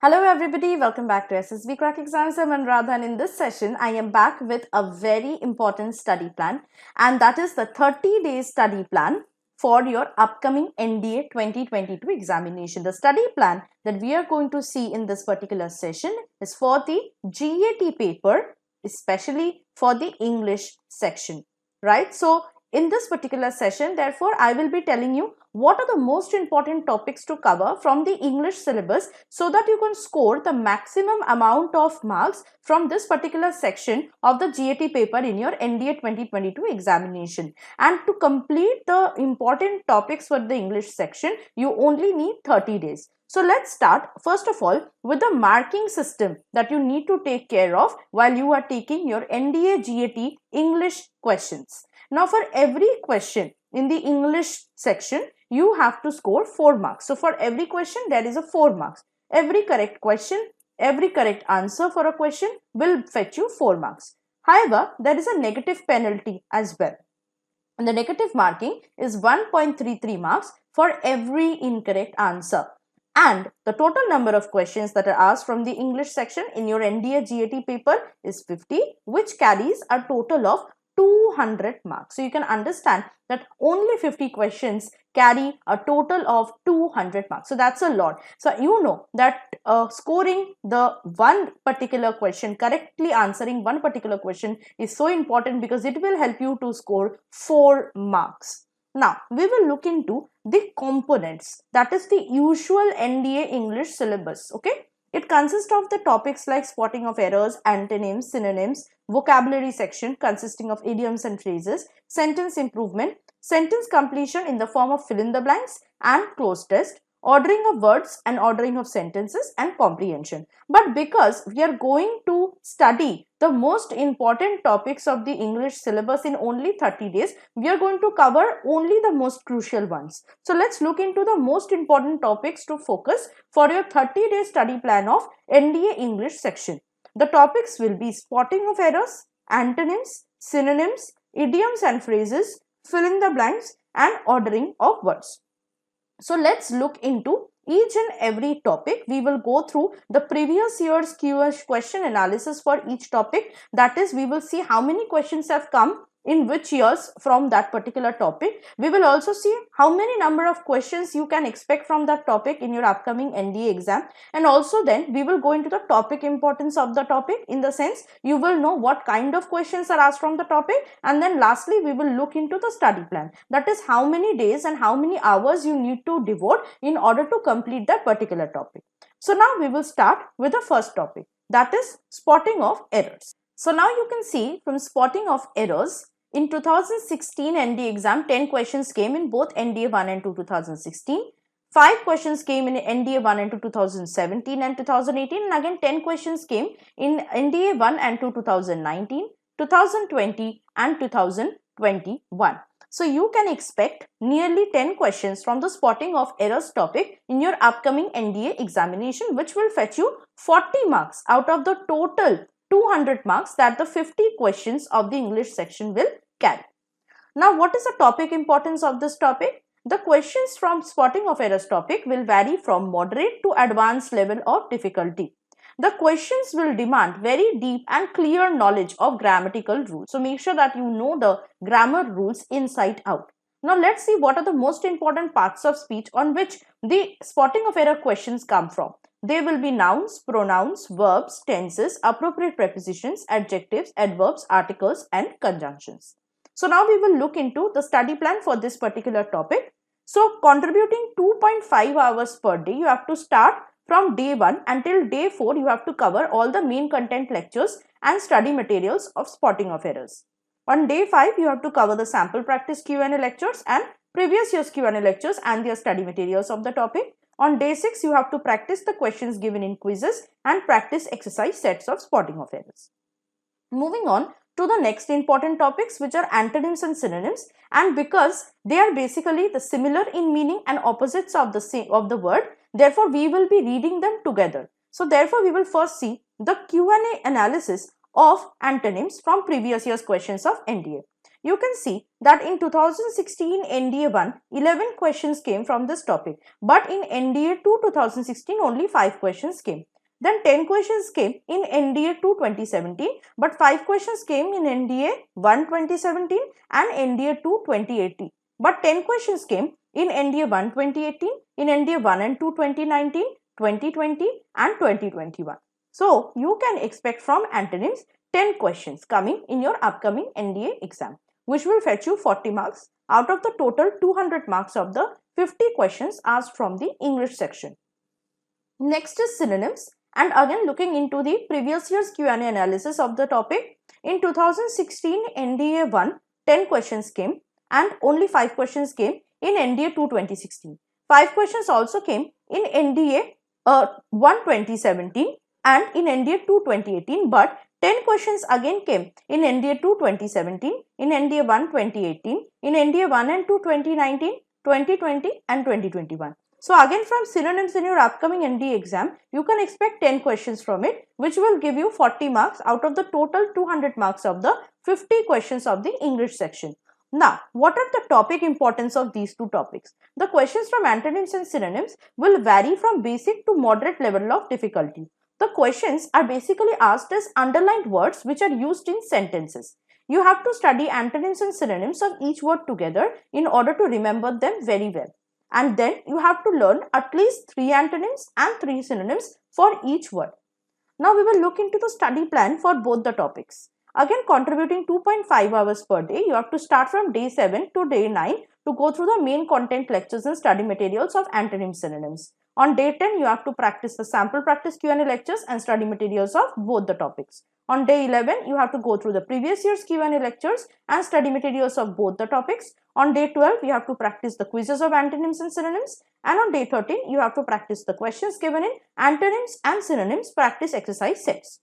Hello everybody, welcome back to SSBCrack Exams. I'm Anuradha, and in this session I am back with a very important study plan, and that is the 30-day study plan for your upcoming NDA 2022 examination. The study plan that we are going to see in this particular session is for the GAT paper, especially for the English section, right? So in this particular session, therefore, I will be telling you what are the most important topics to cover from the English syllabus so that you can score the maximum amount of marks from this particular section of the GAT paper in your NDA 2022 examination. And to complete the important topics for the English section, you only need 30 days. So let's start first of all with the marking system that you need to take care of while you are taking your NDA GAT English questions. Now for every question in the English section, you have to score 4 marks. So for every question, there is a 4 marks. Every correct question, every correct answer for a question will fetch you 4 marks. However, there is a negative penalty as well. And the negative marking is 1.33 marks for every incorrect answer. And the total number of questions that are asked from the English section in your NDA GAT paper is 50, which carries a total of 200 marks. So you can understand that only 50 questions carry a total of 200 marks. So that's a lot. So you know that scoring the one particular question, correctly answering one particular question is so important because it will help you to score 4 marks. Now, we will look into the components, that is the usual NDA English syllabus, okay? It consists of the topics like spotting of errors, antonyms, synonyms, vocabulary section consisting of idioms and phrases, sentence improvement, sentence completion in the form of fill in the blanks and cloze test, ordering of words and ordering of sentences, and comprehension. But because we are going to study the most important topics of the English syllabus in only 30 days, we are going to cover only the most crucial ones. So let's look into the most important topics to focus for your 30-day study plan of NDA English section. The topics will be spotting of errors, antonyms, synonyms, idioms and phrases, fill in the blanks, and ordering of words. So let's look into each and every topic. We will go through the previous year's question analysis for each topic. That is, we will see how many questions have come in which years from that particular topic. We will also see how many number of questions you can expect from that topic in your upcoming NDA exam. And also then we will go into the topic importance of the topic, in the sense you will know what kind of questions are asked from the topic. And then lastly, we will look into the study plan. That is how many days and how many hours you need to devote in order to complete that particular topic. So now we will start with the first topic, that is spotting of errors. So now you can see from spotting of errors, in 2016 NDA exam, 10 questions came in both NDA 1 and 2 2016. 5 questions came in NDA 1 and 2 2017 and 2018. And again 10 questions came in NDA 1 and 2 2019, 2020 and 2021. So you can expect nearly 10 questions from the spotting of errors topic in your upcoming NDA examination, which will fetch you 40 marks out of the total 200 marks that the 50 questions of the English section will carry. Now, what is the topic importance of this topic? The questions from spotting of errors topic will vary from moderate to advanced level of difficulty. The questions will demand very deep and clear knowledge of grammatical rules. So make sure that you know the grammar rules inside out. Now let's see what are the most important parts of speech on which the spotting of error questions come from. They will be nouns, pronouns, verbs, tenses, appropriate prepositions, adjectives, adverbs, articles, and conjunctions. So now we will look into the study plan for this particular topic. So contributing 2.5 hours per day, you have to start from day 1 until day 4. You have to cover all the main content lectures and study materials of spotting of errors. On day 5, you have to cover the sample practice Q&A lectures and previous year's Q&A lectures and their study materials of the topic. On day 6, you have to practice the questions given in quizzes and practice exercise sets of spotting of errors. Moving on to the next important topics, which are antonyms and synonyms, and because they are basically the similar in meaning and opposites of the word, therefore we will be reading them together. So therefore we will first see the Q&A analysis of antonyms from previous year's questions of NDA. You can see that in 2016 NDA 1, 11 questions came from this topic, but in NDA 2 2016 only 5 questions came. Then 10 questions came in NDA 2 2017, but 5 questions came in NDA 1 2017 and NDA 2 2018. But 10 questions came in NDA 1 2018, in NDA 1 and 2 2019, 2020 and 2021. So, you can expect from antonyms 10 questions coming in your upcoming NDA exam, which will fetch you 40 marks out of the total 200 marks of the 50 questions asked from the English section. Next is synonyms, and again looking into the previous year's Q&A analysis of the topic. In 2016 NDA 1, 10 questions came and only 5 questions came in NDA 2 2016. 5 questions also came in NDA 1 2017 and in NDA 2 2018, but 10 questions again came in NDA 2 2017, in NDA 1 2018, in NDA 1 and 2 2019, 2020 and 2021. So again from synonyms in your upcoming NDA exam, you can expect 10 questions from it, which will give you 40 marks out of the total 200 marks of the 50 questions of the English section. Now, what are the topic importance of these two topics? The questions from antonyms and synonyms will vary from basic to moderate level of difficulty. The questions are basically asked as underlined words which are used in sentences. You have to study antonyms and synonyms of each word together in order to remember them very well. And then you have to learn at least 3 antonyms and 3 synonyms for each word. Now we will look into the study plan for both the topics. Again, contributing 2.5 hours per day, you have to start from day 7 to day 9 to go through the main content lectures and study materials of antonyms synonyms. On day 10, you have to practice the sample practice Q&A lectures and study materials of both the topics. On day 11, you have to go through the previous year's Q&A lectures and study materials of both the topics. On day 12, you have to practice the quizzes of antonyms and synonyms. And on day 13, you have to practice the questions given in antonyms and synonyms practice exercise sets.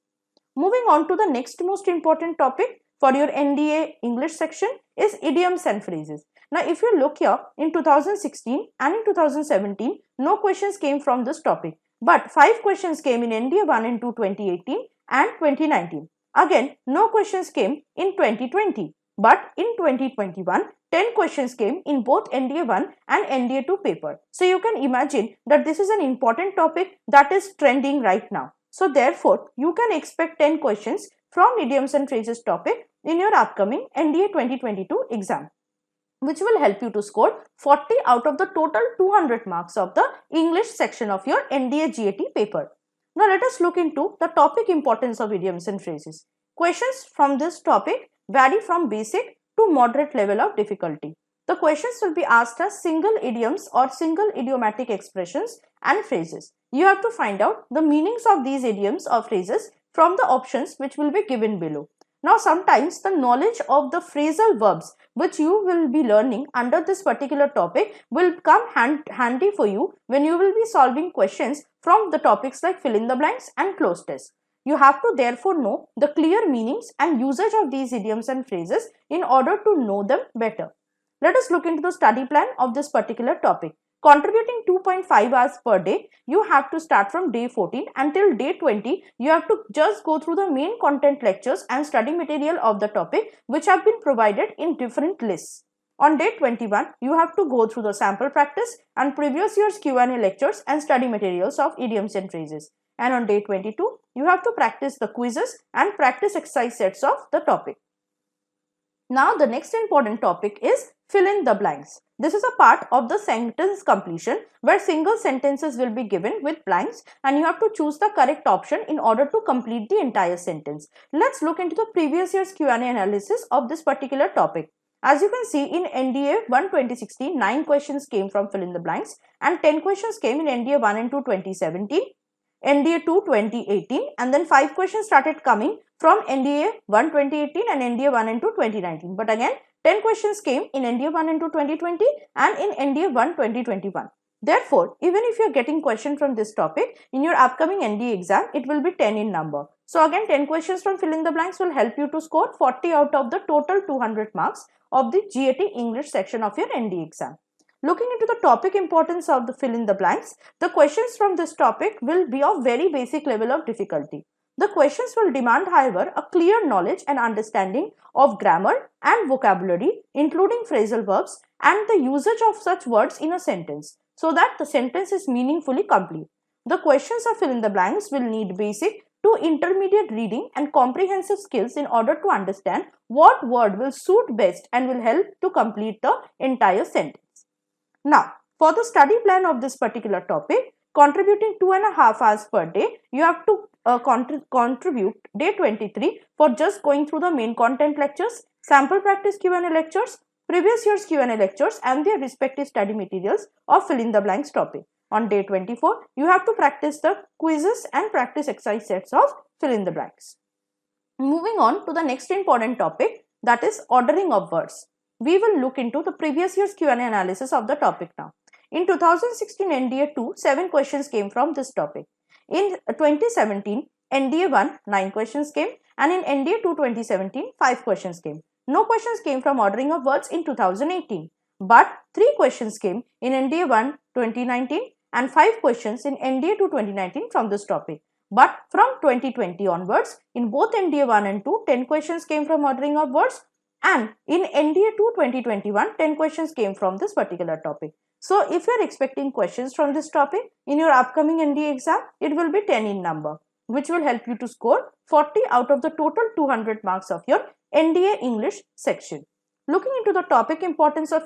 Moving on to the next most important topic for your NDA English section is idioms and phrases. Now, if you look here, in 2016 and in 2017, no questions came from this topic, but 5 questions came in NDA 1 and 2 2018 and 2019. Again, no questions came in 2020, but in 2021, 10 questions came in both NDA 1 and NDA 2 paper. So, you can imagine that this is an important topic that is trending right now. So, therefore, you can expect 10 questions from idioms and phrases topic in your upcoming NDA 2022 exam, which will help you to score 40 out of the total 200 marks of the English section of your NDA GAT paper. Now, let us look into the topic importance of idioms and phrases. Questions from this topic vary from basic to moderate level of difficulty. The questions will be asked as single idioms or single idiomatic expressions and phrases. You have to find out the meanings of these idioms or phrases from the options which will be given below. Now, sometimes the knowledge of the phrasal verbs which you will be learning under this particular topic will come handy for you when you will be solving questions from the topics like fill in the blanks and cloze test. You have to therefore know the clear meanings and usage of these idioms and phrases in order to know them better. Let us look into the study plan of this particular topic. Contributing 2.5 hours per day, you have to start from day 14 until day 20. You have to just go through the main content lectures and study material of the topic which have been provided in different lists. On day 21, you have to go through the sample practice and previous year's Q&A lectures and study materials of idioms and phrases. And on day 22, you have to practice the quizzes and practice exercise sets of the topic. Now, the next important topic is fill in the blanks. This is a part of the sentence completion where single sentences will be given with blanks and you have to choose the correct option in order to complete the entire sentence. Let's look into the previous year's Q&A analysis of this particular topic. As you can see, in NDA 1 2016, 9 questions came from fill in the blanks and 10 questions came in NDA 1 and 2 2017, NDA 2 2018, and then 5 questions started coming from NDA 1 2018 and NDA 1 and 2 2019. But again, 10 questions came in NDA 1 and 2 2020 and in NDA 1 2021. Therefore, even if you are getting question from this topic in your upcoming NDA exam, it will be 10 in number. So again, 10 questions from fill in the blanks will help you to score 40 out of the total 200 marks of the GAT English section of your NDA exam. Looking into the topic importance of the fill in the blanks, the questions from this topic will be of very basic level of difficulty. The questions will demand, however, a clear knowledge and understanding of grammar and vocabulary, including phrasal verbs and the usage of such words in a sentence, so that the sentence is meaningfully complete. The questions of fill in the blanks will need basic to intermediate reading and comprehensive skills in order to understand what word will suit best and will help to complete the entire sentence. Now, for the study plan of this particular topic, contributing 2.5 hours per day, you have to contribute day 23 for just going through the main content lectures, sample practice Q&A lectures, previous year's Q&A lectures and their respective study materials of fill in the blanks topic. On day 24, you have to practice the quizzes and practice exercise sets of fill in the blanks. Moving on to the next important topic, that is ordering of words. We will look into the previous year's Q&A analysis of the topic now. In 2016 NDA 2, 7 questions came from this topic. In 2017 NDA 1, 9 questions came, and in NDA 2 2017, 5 questions came. No questions came from ordering of words in 2018, but 3 questions came in NDA 1 2019 and 5 questions in NDA 2 2019 from this topic. But from 2020 onwards, in both NDA 1 and 2, 10 questions came from ordering of words, and in NDA 2 2021, 10 questions came from this particular topic. So, if you are expecting questions from this topic in your upcoming NDA exam, it will be 10 in number, which will help you to score 40 out of the total 200 marks of your NDA English section. Looking into the topic importance of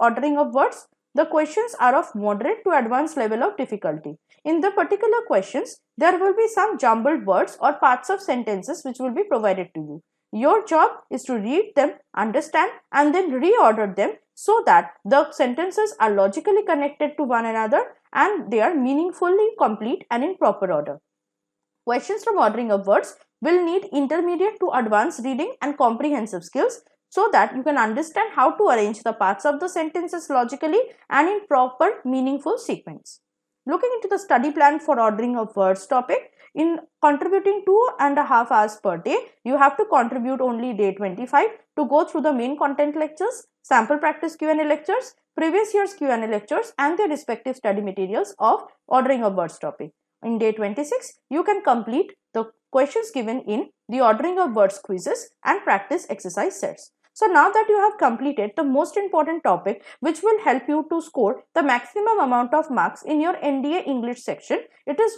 ordering of words, the questions are of moderate to advanced level of difficulty. In the particular questions, there will be some jumbled words or parts of sentences which will be provided to you. Your job is to read them, understand and then reorder them so that the sentences are logically connected to one another and they are meaningfully complete and in proper order. Questions from ordering of words will need intermediate to advanced reading and comprehensive skills so that you can understand how to arrange the parts of the sentences logically and in proper meaningful sequence. Looking into the study plan for ordering of words topic, in contributing 2.5 hours per day, you have to contribute only day 25 to go through the main content lectures, sample practice Q&A lectures, previous year's Q&A lectures and their respective study materials of ordering of words topic. In day 26, you can complete the questions given in the ordering of words quizzes and practice exercise sets. So now that you have completed the most important topic which will help you to score the maximum amount of marks in your NDA English section,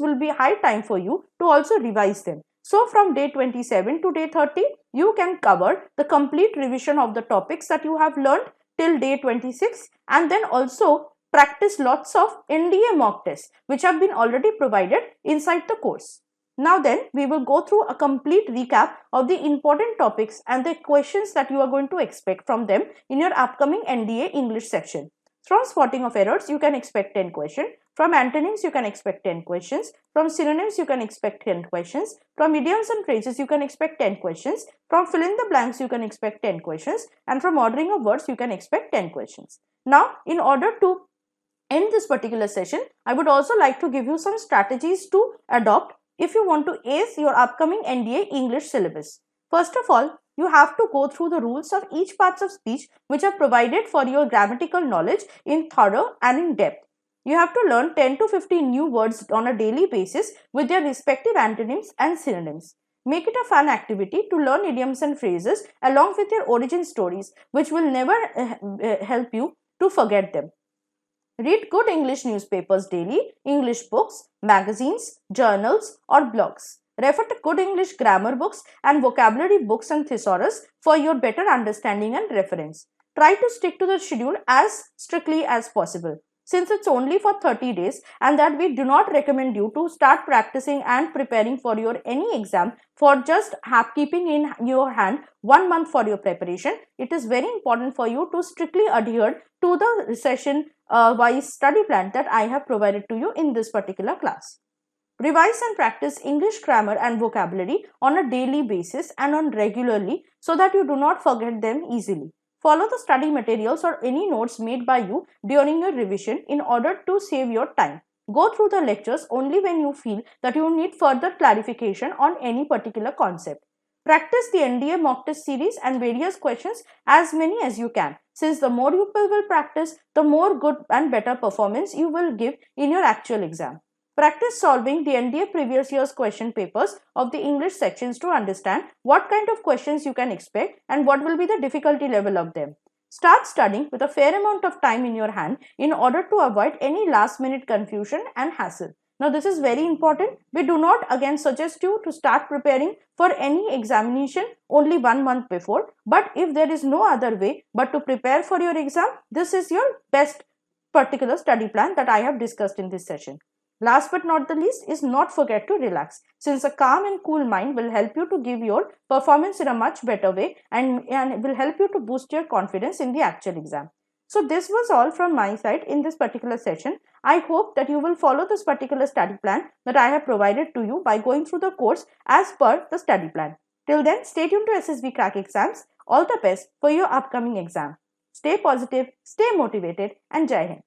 will be high time for you to also revise them. So from day 27 to day 30, you can cover the complete revision of the topics that you have learned till day 26 and then also practice lots of NDA mock tests which have been already provided inside the course. Now then, we will go through a complete recap of the important topics and the questions that you are going to expect from them in your upcoming NDA English section. From spotting of errors, you can expect 10 questions. From antonyms, you can expect 10 questions. From synonyms, you can expect 10 questions. From idioms and phrases, you can expect 10 questions. From fill in the blanks, you can expect 10 questions. And from ordering of words, you can expect 10 questions. Now, in order to end this particular session, I would also like to give you some strategies to adopt if you want to ace your upcoming NDA English syllabus. First of all, you have to go through the rules of each parts of speech which are provided for your grammatical knowledge in thorough and in depth. You have to learn 10 to 15 new words on a daily basis with their respective antonyms and synonyms. Make it a fun activity to learn idioms and phrases along with your origin stories, which will never help you to forget them. Read good English newspapers daily, English books, magazines, journals or blogs. Refer to good English grammar books and vocabulary books and thesaurus for your better understanding and reference. Try to stick to the schedule as strictly as possible. Since it's only for 30 days and that we do not recommend you to start practicing and preparing for your any exam for just keeping in your hand 1 month for your preparation, it is very important for you to strictly adhere to the session wise study plan that I have provided to you in this particular class. Revise and practice English grammar and vocabulary on a daily basis and on regularly so that you do not forget them easily. Follow the study materials or any notes made by you during your revision in order to save your time. Go through the lectures only when you feel that you need further clarification on any particular concept. Practice the NDA mock test series and various questions as many as you can, since the more you will practice, the more good and better performance you will give in your actual exam. Practice solving the NDA previous year's question papers of the English sections to understand what kind of questions you can expect and what will be the difficulty level of them. Start studying with a fair amount of time in your hand in order to avoid any last minute confusion and hassle. Now this is very important. We do not again suggest you to start preparing for any examination only 1 month before. But if there is no other way but to prepare for your exam, this is your best particular study plan that I have discussed in this session. Last but not the least is not forget to relax, since a calm and cool mind will help you to give your performance in a much better way and will help you to boost your confidence in the actual exam. So this was all from my side in this particular session. I hope that you will follow this particular study plan that I have provided to you by going through the course as per the study plan. Till then, stay tuned to SSBCrack exams. All the best for your upcoming exam. Stay positive, stay motivated, and Jai Hind.